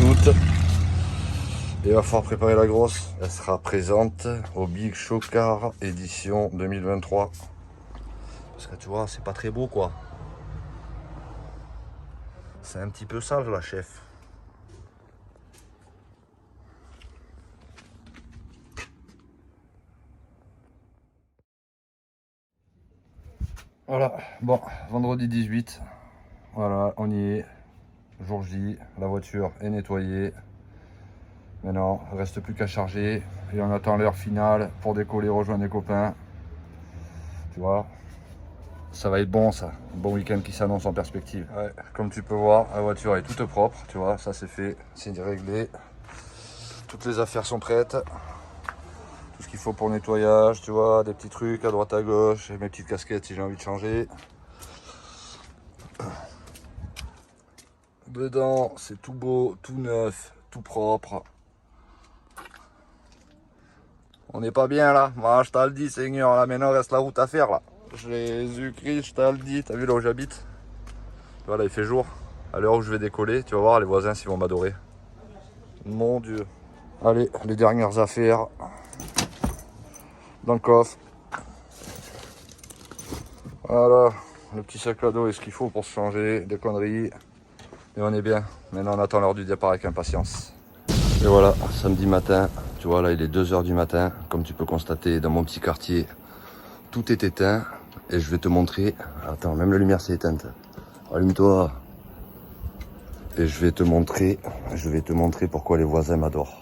toutes. Et il va falloir préparer la grosse. Elle sera présente au Big Show Car édition 2023. Parce que tu vois, c'est pas très beau quoi. C'est un petit peu sale la chef. Voilà, bon, vendredi 18. Voilà, on y est. Jour J, la voiture est nettoyée. Maintenant, il ne reste plus qu'à charger. Et on attend l'heure finale pour décoller, rejoindre les copains. Tu vois, ça va être bon ça. Un bon week-end qui s'annonce en perspective. Ouais, comme tu peux voir, la voiture est toute propre. Tu vois, ça c'est fait, c'est réglé. Toutes les affaires sont prêtes. Tout ce qu'il faut pour le nettoyage, tu vois, des petits trucs à droite à gauche. Et mes petites casquettes si j'ai envie de changer. Dedans, c'est tout beau, tout neuf, tout propre. On n'est pas bien là. Moi, je te le dis, Seigneur. Là, maintenant, reste la route à faire là. Jésus-Christ, je te le dis. T'as vu là où j'habite? Voilà, il fait jour. À l'heure où je vais décoller, tu vas voir, les voisins s'ils vont m'adorer. Mon Dieu. Allez, les dernières affaires. Dans le coffre. Voilà. Le petit sac à dos et ce qu'il faut pour se changer. Des conneries. Et on est bien. Maintenant, on attend l'heure du départ avec impatience. Et voilà, samedi matin. Tu vois, là, il est 2 h du matin. Comme tu peux constater, dans mon petit quartier, tout est éteint. Et je vais te montrer. Attends, même la lumière s'est éteinte. Allume-toi. Et je vais te montrer pourquoi les voisins m'adorent.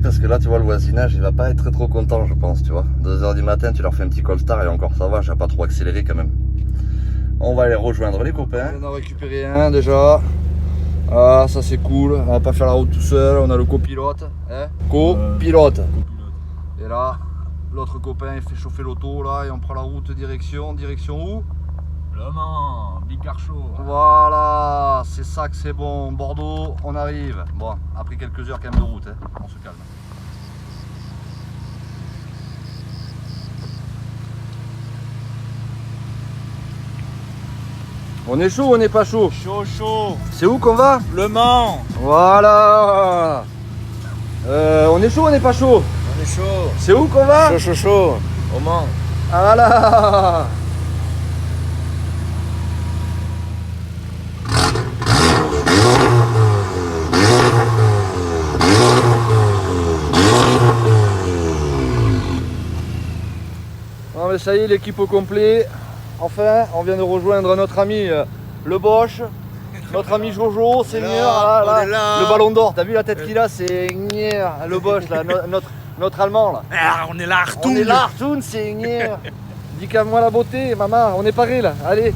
Parce que là tu vois le voisinage il va pas être trop content je pense, tu vois. 2 h du matin tu leur fais un petit call-star et encore ça va, j'ai pas trop accéléré quand même. On va aller rejoindre les copains. On en a récupéré un déjà. Ah ça c'est cool, on va pas faire la route tout seul, on a le copilote, hein, copilote. Et là l'autre copain il fait chauffer l'auto là et on prend la route direction où? Le Mans, Big Car Show. Voilà, c'est ça que c'est bon. Bordeaux, on arrive. Bon, après quelques heures quand même de route, hein. On se calme. On est chaud ou on n'est pas chaud? Chaud. C'est où qu'on va? Le Mans. Voilà. On est chaud ou on n'est pas chaud? On est chaud. C'est où qu'on va? Chaud. Au Mans. Voilà. Non mais ça y est, l'équipe au complet. Enfin, on vient de rejoindre notre ami le Bosch, notre ami Jojo, Seigneur, là, le ballon d'or. T'as vu la tête qu'il a? C'est le Bosch, là, notre Allemand là. Ah, on est là, Artoun. On est là, Artoun, Seigneur. Dis qu'à moi la beauté, maman, on est paré là. Allez.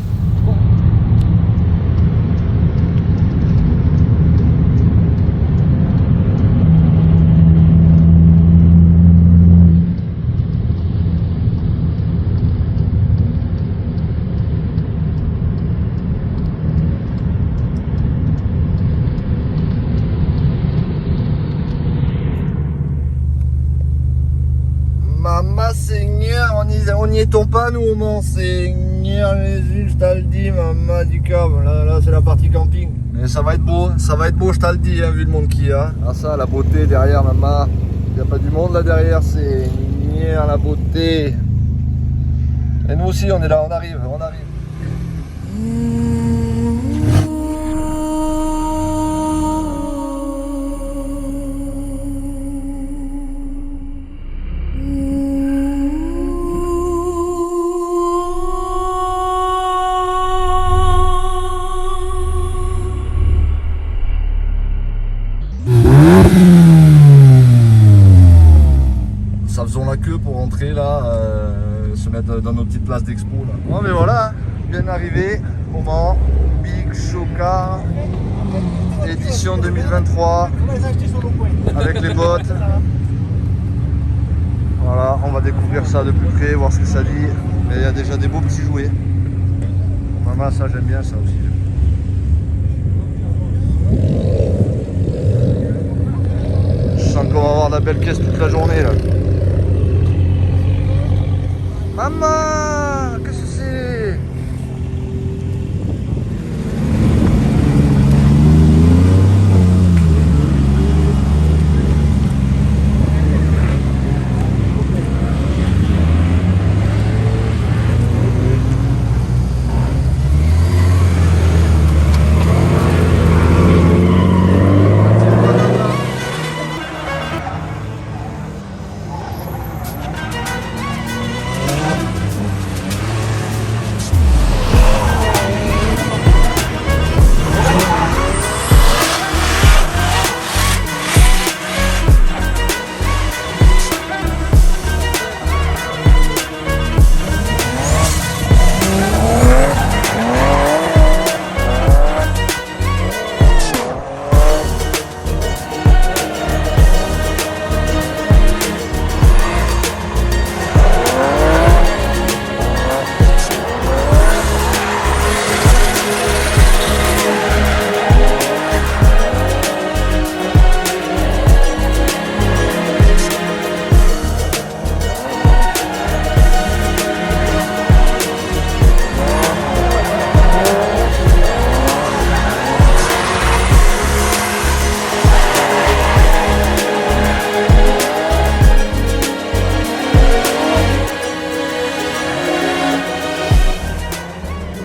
Maman, Seigneur, on n'y est pas nous au Mans, Seigneur Jésus, je te le dis, maman du câble, là c'est la partie camping. Mais ça va être beau, je te le dis, hein, vu le monde qu'il y a. Ah ça, la beauté derrière, maman, il n'y a pas du monde là derrière, Seigneur, la beauté. Et nous aussi, on est là, on arrive. Ça faisons la queue pour rentrer là, se mettre dans nos petites places d'expo là. Bon mais voilà, bien arrivé, au Mans, Big Show Car, édition 2023 avec les bottes. Voilà, on va découvrir ça de plus près, voir ce que ça dit. Mais il y a déjà des beaux petits jouets. Maman, ça j'aime bien ça aussi. Je sens qu'on va avoir de la belle caisse toute la journée là. Maman, qu'est-ce que c'est?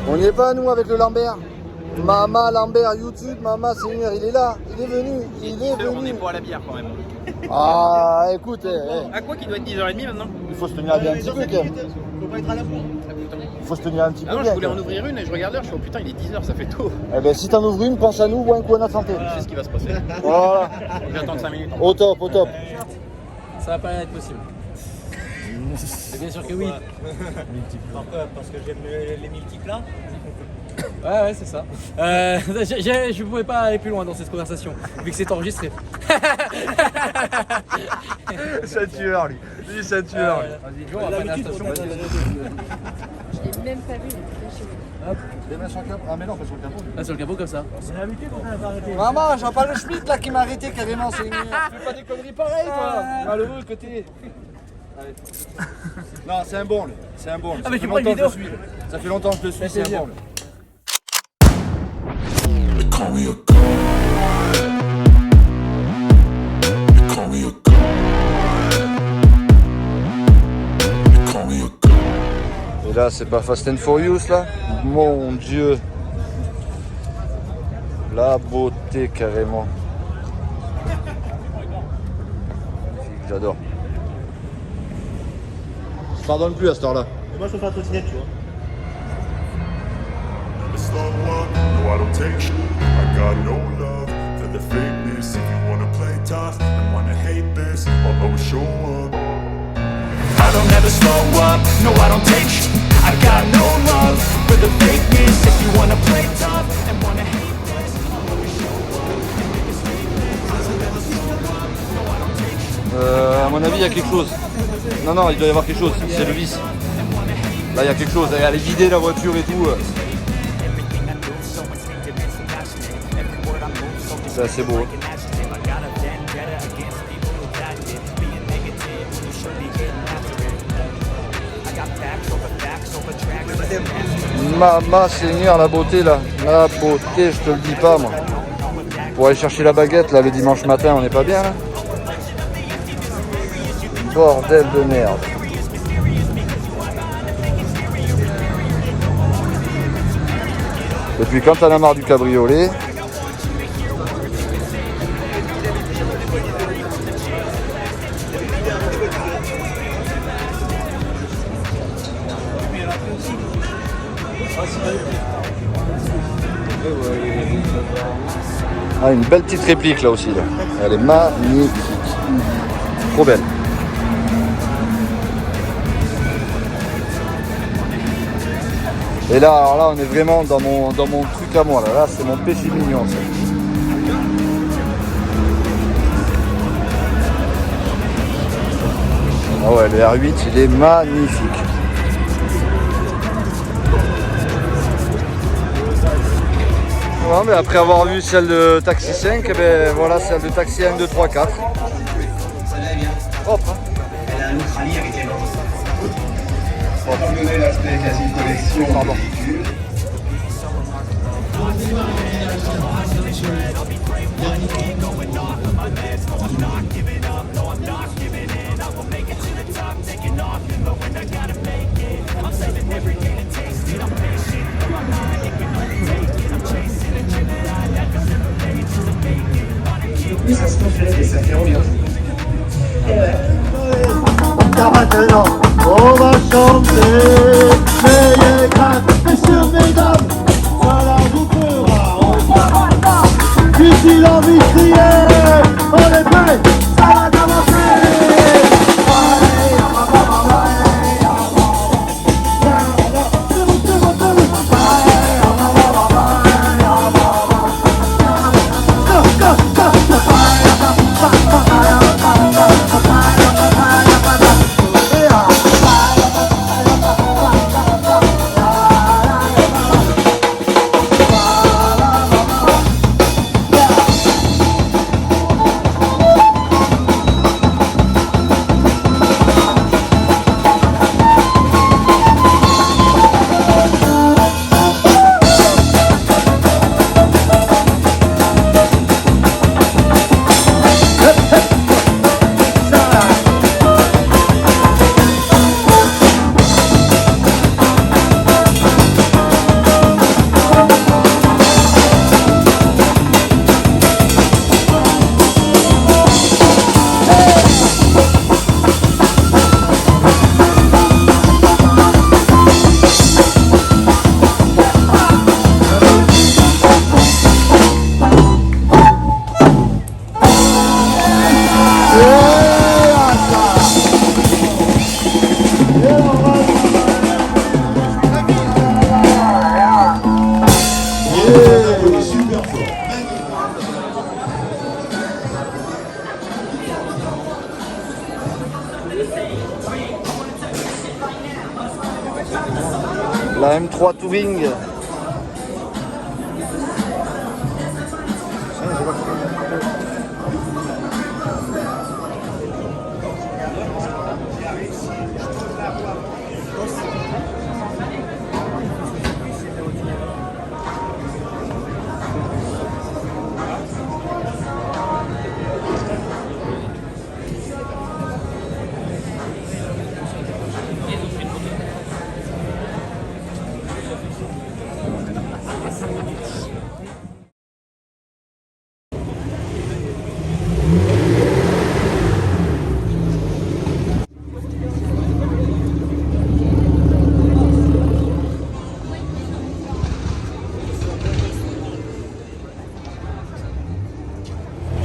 On n'y est pas nous avec le Lambert. Mama Lambert YouTube, Mama Seigneur, il est là, il est venu, On est pas à la bière quand même. Ah écoute, À quoi qu'il doit être 10h30 maintenant? il faut se tenir bien un petit peu quand même. Faut pas être à la bourre. Il faut se tenir un petit peu Ah non, bien. je voulais quand en même. ouvrir une et je regarde l'heure, je suis oh putain, il est 10h, ça fait tôt. Eh ben si t'en ouvres une, pense à nous, bois un coup à notre santé. Je sais ce qui va se passer. Voilà, Je vais attendre 5 minutes. au top, au top. Ça va pas être possible. C'est bien sûr que oui. Parce que j'aime les multiplats. Ouais, c'est ça. Je pouvais pas aller plus loin dans cette conversation, vu que c'est enregistré. C'est un tueur lui, c'est un tueur. Vas-y, Joe, on va faire la station. Je l'ai même pas vu, il est très chelou. Les mains sur le capot. Ah mais non, pas sur le capot. Ah, sur le capot comme ça. C'est l'invité qu'on a arrêté. Maman, j'en parle le Schmitt là qui m'a arrêté carrément, c'est une... Fais pas des conneries pareilles toi. Malheureux le côté. Allez. Non, c'est un bon lui, c'est un bon. Ah, mais tu prends une vidéo. Ça fait longtemps que je le suis, c'est un bon. They call me a god. They call me a god. They call me a god. Et là, c'est pas Fast and Furious là. Mon Dieu. La beauté carrément. J'adore. Je pardonne plus à cette heure-là. Moi je peux faire la trottinette, tu vois. Slow up, no I don't take shit. I got no love for the fakeness. If you wanna play tough and wanna hate this, I'll always show up. I don't ever slow up, no I don't take shit. I got no love for the fakeness. If you wanna play tough and wanna hate this, I'll always show up and make a statement. I don't ever slow up, no I don't take shit. À mon avis, il y a quelque chose. Non, non, il doit y avoir quelque chose. C'est le vis. Là, il y a quelque chose. Elle est vidée la voiture et tout. C'est assez beau. Mama Seigneur, la beauté là. La beauté, je te le dis pas moi. Pour aller chercher la baguette là le dimanche matin, on n'est pas bien là. Bordel de merde. Et puis quand t'en as marre du cabriolet, ah, une belle petite réplique là aussi là. Elle est magnifique. Trop belle. Et là, alors là, on est vraiment dans mon truc à moi. Là c'est mon péché mignon. Ça. Ah ouais, le R8 il est magnifique. Ouais, mais après avoir vu celle de Taxi 5, eh ben, voilà celle de Taxi 1, 2, 3, 4. Propre, hein. Pour donner l'aspect quasi collection Pardon. du véhicule. Plus ça se complète et ça fait ambiance. Car maintenant, on va chanter. N'ayez crainte, messieurs, mesdames, cela vous fera honte. Ici l'envie de crier, on est prêt, ça va commencer. La M3 Touring.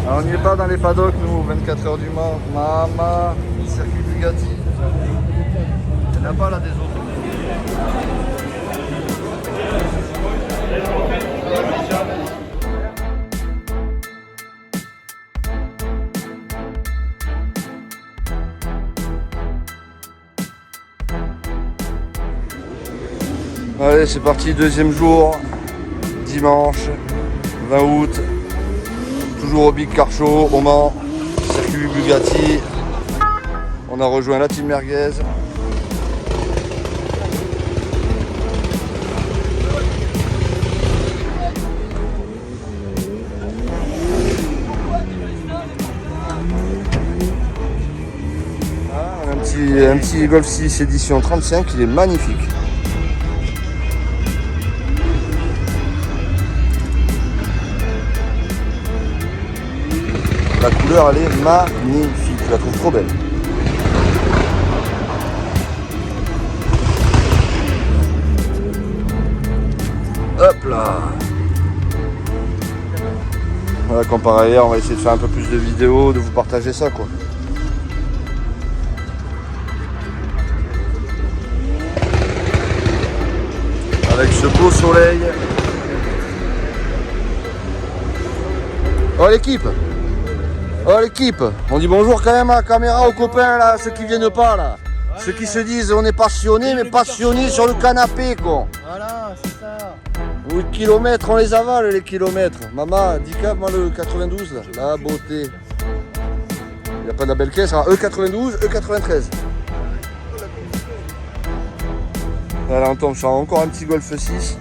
Alors, on n'y est pas dans les paddocks, nous, 24 heures du Mans. Mama, circuit Bugatti. Il n'y en a pas là des autres. Allez, c'est parti, deuxième jour, dimanche 20 août. Toujours au Big Car Show, au Mans, circuit Bugatti. On a rejoint la team Merguez. Ah, un petit Golf 6 édition 35, il est magnifique. La couleur elle est magnifique, je la trouve trop belle. Hop là. Voilà, comparé à hier, on va essayer de faire un peu plus de vidéos, de vous partager ça quoi. Avec ce beau soleil. Oh l'équipe. Oh l'équipe, on dit bonjour quand même à la caméra aux copains là, ceux qui viennent pas là. Ceux qui se disent on est passionnés mais passionnés sur le canapé quoi. Voilà, c'est ça. Oui, kilomètres, on les avale les kilomètres. Maman, 10 cap, moi le 92 là, la beauté. Il n'y a pas de la belle caisse, hein. E92, E93. Voilà, on tombe sur encore un petit Golf 6.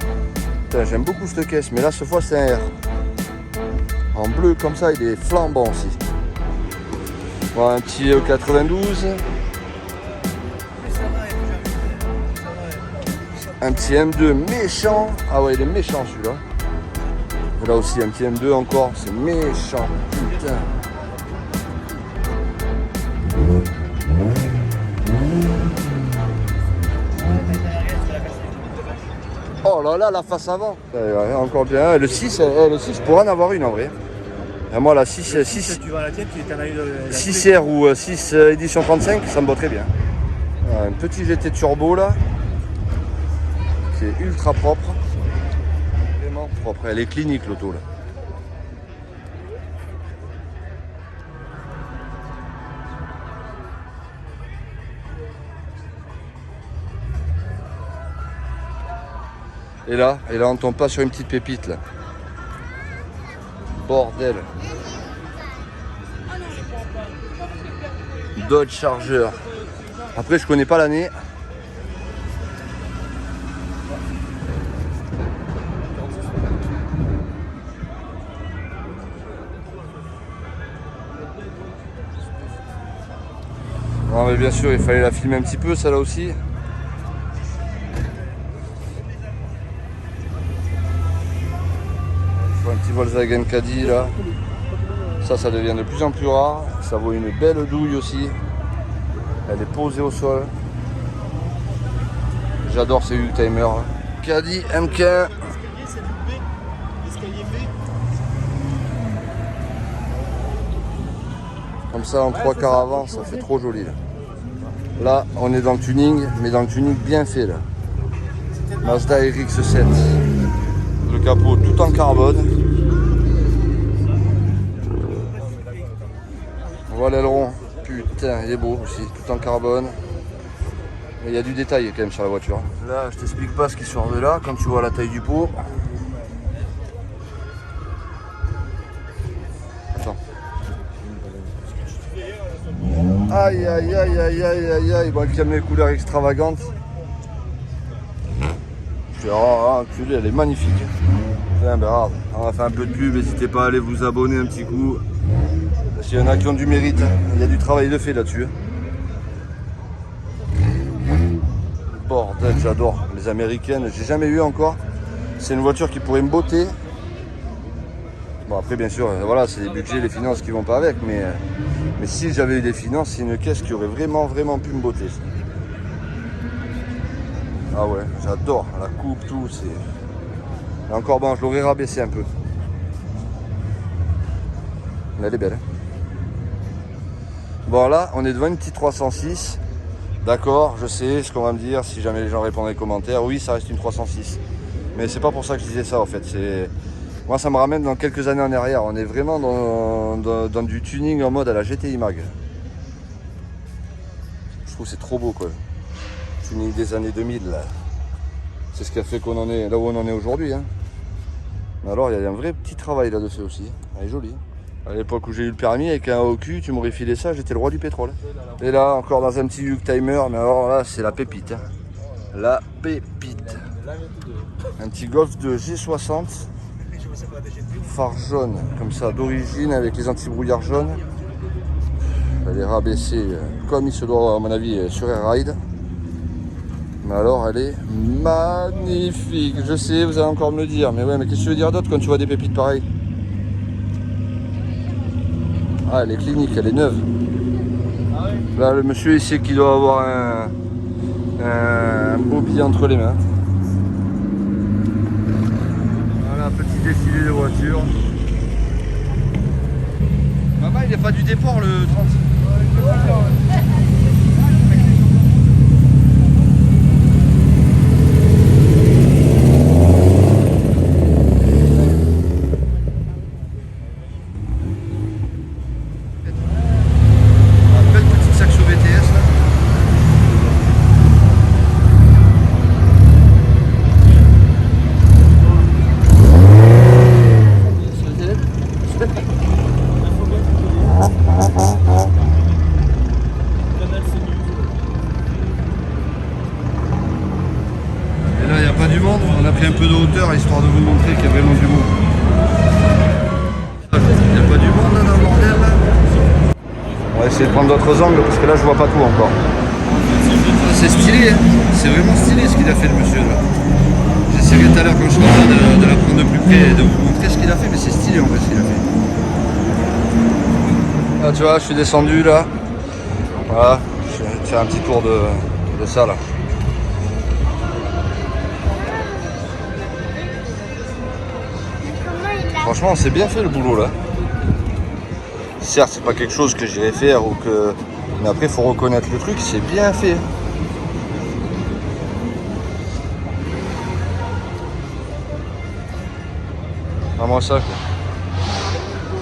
Putain, j'aime beaucoup cette caisse, mais là, cette fois, c'est un R. En bleu, comme ça, il est flambant aussi. Voilà, un petit E92. Un petit M2 méchant. Ah ouais, il est méchant celui-là. Et là aussi, un petit M2 encore. C'est méchant. Putain. Oh là là, la face avant. Ouais, encore bien. Le 6 pourrait en avoir une en vrai. Et moi, la 6 Tu vas à la tienne, tu t'en as eu la 6R ou 6 édition 35, ça me va très bien. Voilà, un petit GT turbo là, qui est ultra propre. Vraiment propre. Elle est clinique l'auto là. Et là, on tombe pas sur une petite pépite là. Bordel. Dodge Charger. Après, je connais pas l'année. Non, mais bien sûr, il fallait la filmer un petit peu, ça là aussi. Un petit Volkswagen Caddy là, ça devient de plus en plus rare, ça vaut une belle douille aussi, elle est posée au sol, j'adore ces U-Timer, Caddy MK, comme ça en 3 quarts avant, ça fait trop joli là. Là on est dans le tuning, mais dans le tuning bien fait là, Mazda RX-7. Le capot tout en carbone. Voilà l'aileron. Putain, il est beau aussi, tout en carbone. Il y a du détail quand même sur la voiture. Là, je t'explique pas ce qui sort de là, quand tu vois la taille du pot. Attends. Aïe aïe aïe aïe aïe aïe aïe. Bon, il aime les couleurs extravagantes. Elle est magnifique. Tiens, ben, on va faire un peu de pub, n'hésitez pas à aller vous abonner un petit coup. S'il y en a qui ont du mérite, il y a du travail de fait là-dessus. Bordel, j'adore les américaines, j'ai jamais eu encore. C'est une voiture qui pourrait me botter. Bon après bien sûr, voilà, c'est les budgets, les finances qui vont pas avec, mais si j'avais eu des finances, c'est une caisse qui aurait vraiment pu me botter. Ah ouais, j'adore la coupe, tout, c'est... Et encore bon, je l'aurais rabaissé un peu. Mais elle est belle. Hein. Bon là, on est devant une petite 306. D'accord, je sais ce qu'on va me dire, si jamais les gens répondent dans les commentaires. Oui, ça reste une 306. Mais c'est pas pour ça que je disais ça en fait. Moi, ça me ramène dans quelques années en arrière. On est vraiment dans du tuning en mode à la GTI Mag. Je trouve que c'est trop beau quoi. Tuning des années 2000 là. C'est ce qui a fait qu'on en est là où on en est aujourd'hui. Hein. Mais alors il y a un vrai petit travail là-dessus aussi. Elle est jolie. À l'époque où j'ai eu le permis avec un haut cul, tu m'aurais filé ça, j'étais le roi du pétrole. Et là encore dans un petit U-Timer, mais alors là c'est la pépite. Hein. La pépite. Un petit Golf de G60. Phare jaune comme ça d'origine avec les anti-brouillards jaunes. Elle est rabaissée comme il se doit à mon avis sur Air-Ride. Mais alors elle est magnifique. Je sais, vous allez encore me le dire. Mais ouais, mais qu'est-ce que tu veux dire d'autre quand tu vois des pépites pareilles? Ah, elle est clinique, elle est neuve. Là, le monsieur il sait qu'il doit avoir un beau billet entre les mains. Voilà, un petit défilé de voitures. Maman, il n'est pas du déport le 30. va essayer de prendre d'autres angles parce que là je vois pas tout encore. C'est stylé, hein. C'est vraiment stylé ce qu'il a fait le monsieur là. J'essaierai tout à l'heure quand je serai là de la prendre de plus près et de vous montrer ce qu'il a fait, mais c'est stylé en fait ce qu'il a fait. Ah tu vois, je suis descendu là. Voilà, je vais faire un petit tour de ça là. Franchement, c'est bien fait le boulot là. Certes, c'est pas quelque chose que j'irais faire ou que. Mais après, il faut reconnaître le truc, c'est bien fait. Vraiment ça quoi.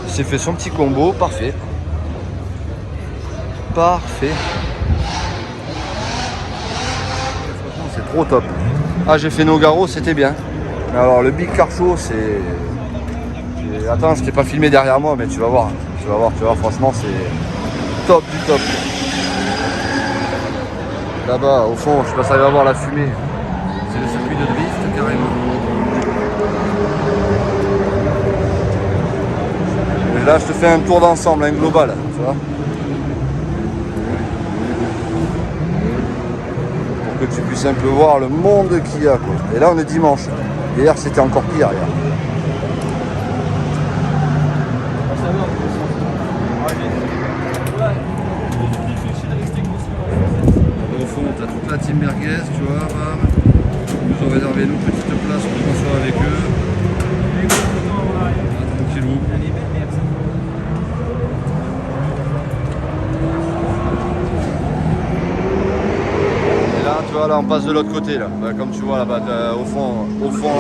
Il s'est fait son petit combo, parfait. Parfait. Franchement, c'est trop top. Ah, j'ai fait Nogaro, c'était bien. Mais alors, le Big Car Show, c'est. Attends, je t'ai pas filmé derrière moi, mais tu vas voir. Tu vas voir, franchement, c'est top du top. Là-bas, au fond, je sais pas si ça va voir la fumée. C'est le circuit de drift, carrément. Et là, je te fais un tour d'ensemble, un global, tu vois. Pour que tu puisses un peu voir le monde qu'il y a, quoi. Et là, on est dimanche. Hier, c'était encore pire, hier. Au fond, t'as toute la team merguez, tu vois, bam. Ils ont réservé une petite place pour qu'on soit avec eux. Tranquillou. Et là, tu vois, là, on passe de l'autre côté, là. Bah, comme tu vois, là-bas, au fond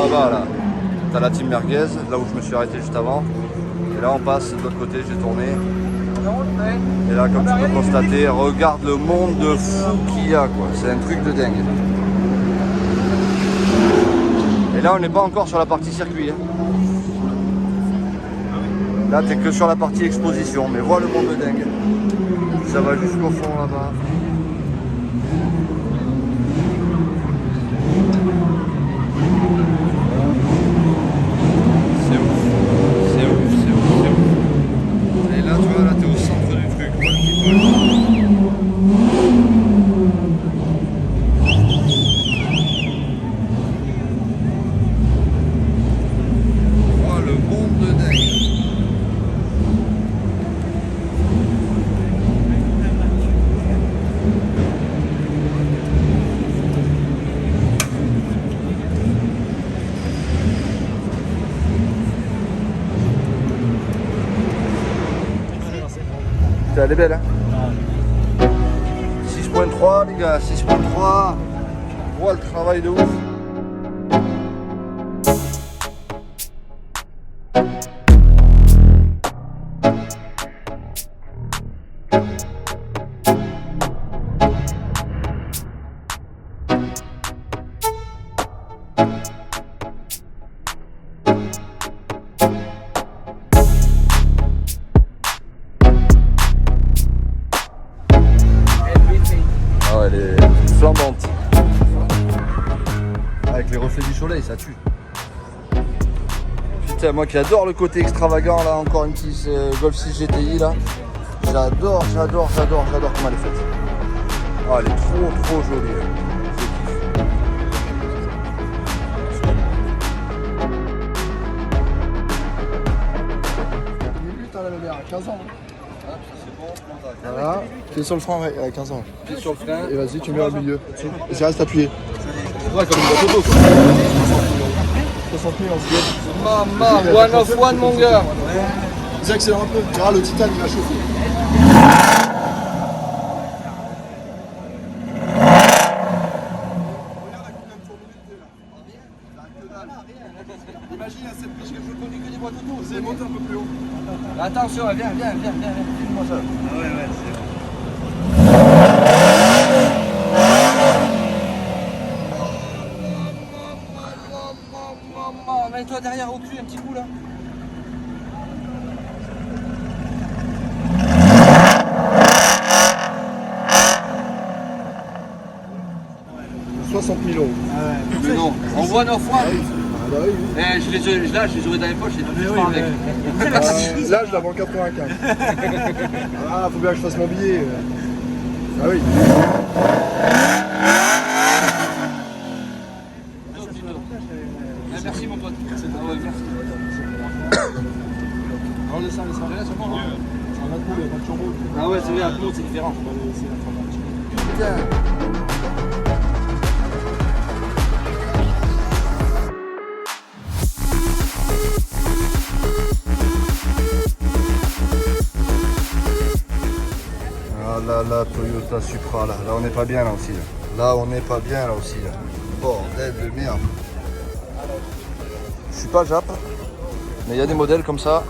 là-bas, là, t'as la team merguez, là où je me suis arrêté juste avant. Et là, on passe de l'autre côté, j'ai tourné. Et là, comme tu peux constater, regarde le monde de fou qu'il y a, quoi. C'est un truc de dingue. Et là, on n'est pas encore sur la partie circuit. Hein. Là, t'es que sur la partie exposition, mais vois le monde de dingue. Ça va jusqu'au fond là-bas. C'est ouf. C'est ouf, c'est ouf, c'est ouf. Et là, tu vois, là, t'es au centre du truc. Oh, le monde de dingue. Elle est belle, hein. 6.3 les gars, 6.3. Voilà le travail de ouf. Ah, elle est flambante. Avec les reflets du soleil, ça tue. Putain, moi qui adore le côté extravagant, là, encore une petite Golf 6 GTI, là. J'adore comment elle est faite. Ah, elle est trop jolie. À 15 ans. Voilà, pied sur le frein, ouais, à 15 ans. Pied sur le frein. Et vas-y, tu mets au milieu. Et tu restes appuyé. Ouais, comme une boîte auto. 60 000 en seconde. Maman, one of one, mon gars. Vas-y, accélère un peu. Tu verras, le titane, il va chauffer. Imagine à cette piste que je conduis que des boîtes auto. C'est monter un peu plus haut. Attention, viens, filme-moi ça. Ah ouais, c'est bon. Mets-toi derrière au cul un petit coup là. €60 000. Mais non, on voit 9 fois. bah oui. Eh, je les aurais dans les poches, et tout, je pars avec. Là, je la vends 95. Ah, faut bien que je fasse mon billet. Ah oui. Merci mon pote. Merci. On laisse ça, laisse ça. C'est un autre coup, il n'y a pas de turbo. Ah ouais, c'est vrai, à tout le monde c'est différent. Ah là, Toyota Supra, là on n'est pas bien là aussi. Là on n'est pas bien là aussi. Là. Bordel de merde. Je suis pas Jap, mais il y a des modèles comme ça.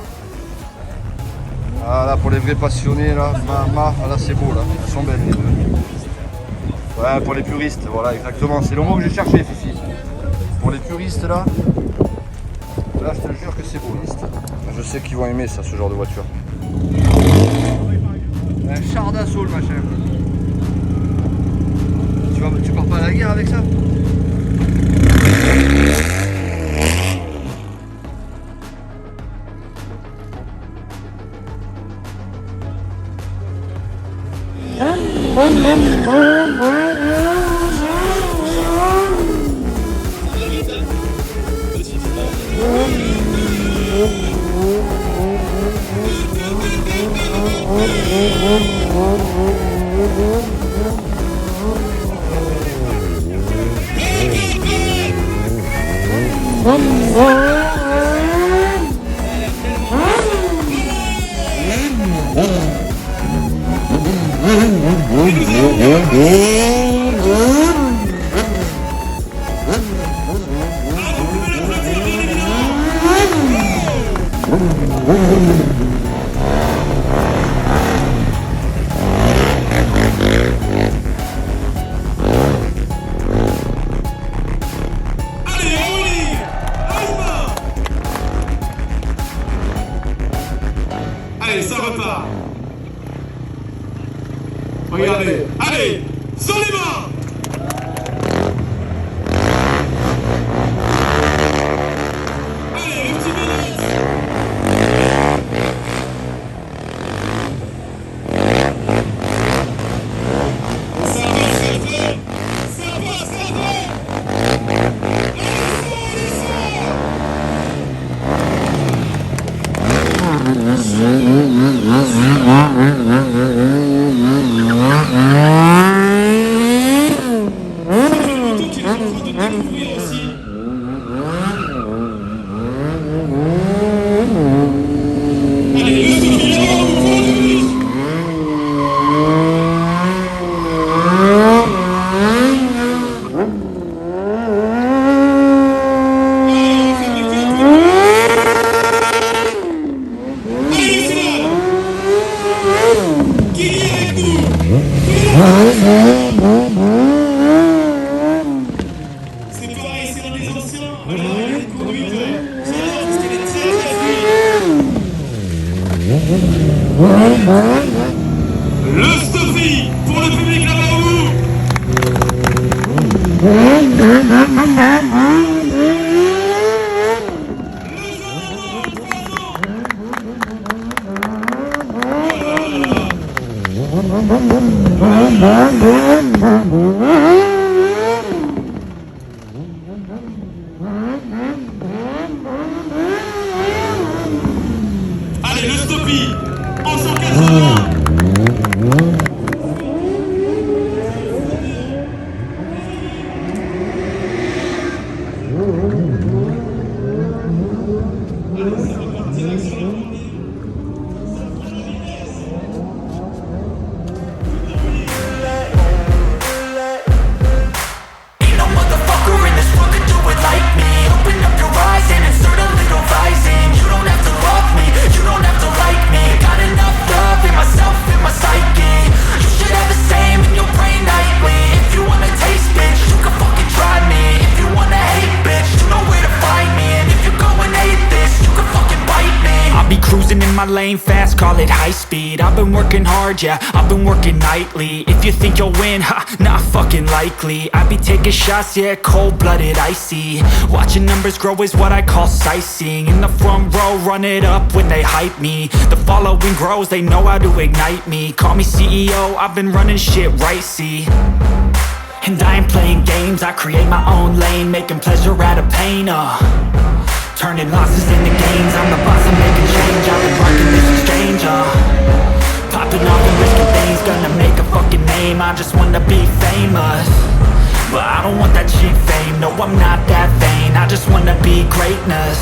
Ah là pour les vrais passionnés là, là c'est beau là, ils sont belles les deux. Ouais pour les puristes, voilà exactement, c'est le mot que j'ai cherché Fifi. Pour les puristes là je te jure que c'est beau liste. Je sais qu'ils vont aimer ça, ce genre de voiture. Un char d'assaut le machin. Tu pars pas à la guerre avec ça? Allez, ça repart. Regardez. Allez, sur les mains. Allez, les petits minutes. Ça va se faire. Ça va se faire. C'est pareil, c'est dans les anciens. Voilà, les conduites. C'est là, c'était les tiers de la vie. Le Stoffy pour le public là-bas au bout. Allez, le Stoffy en 180. my lane fast, call it high speed. I've been working hard, yeah, I've been working nightly. If you think you'll win, ha, not fucking likely. I be taking shots, yeah, cold-blooded, icy. Watching numbers grow is what I call sightseeing. In the front row, run it up when they hype me. The following grows, they know how to ignite me. Call me CEO, I've been running shit right, see. And I ain't playing games, I create my own lane, making pleasure out of pain, turning losses into gains. I'm the boss, I'm making change. I've been rocking this exchange, popping off and risking things, gonna make a fucking name. I just wanna be famous, but I don't want that cheap fame. No, I'm not that vain, I just wanna be greatness.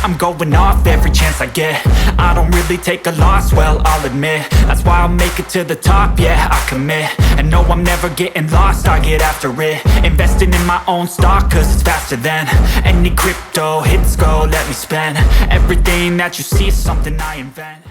I'm going off every chance I get. I don't really take a loss, well, I'll admit. That's why I'll make it to the top, yeah, I commit. And no, I'm never getting lost, I get after it. Investing in my own stock, cause it's faster than any crypto hits go, let me spend. Everything that you see is something I invent.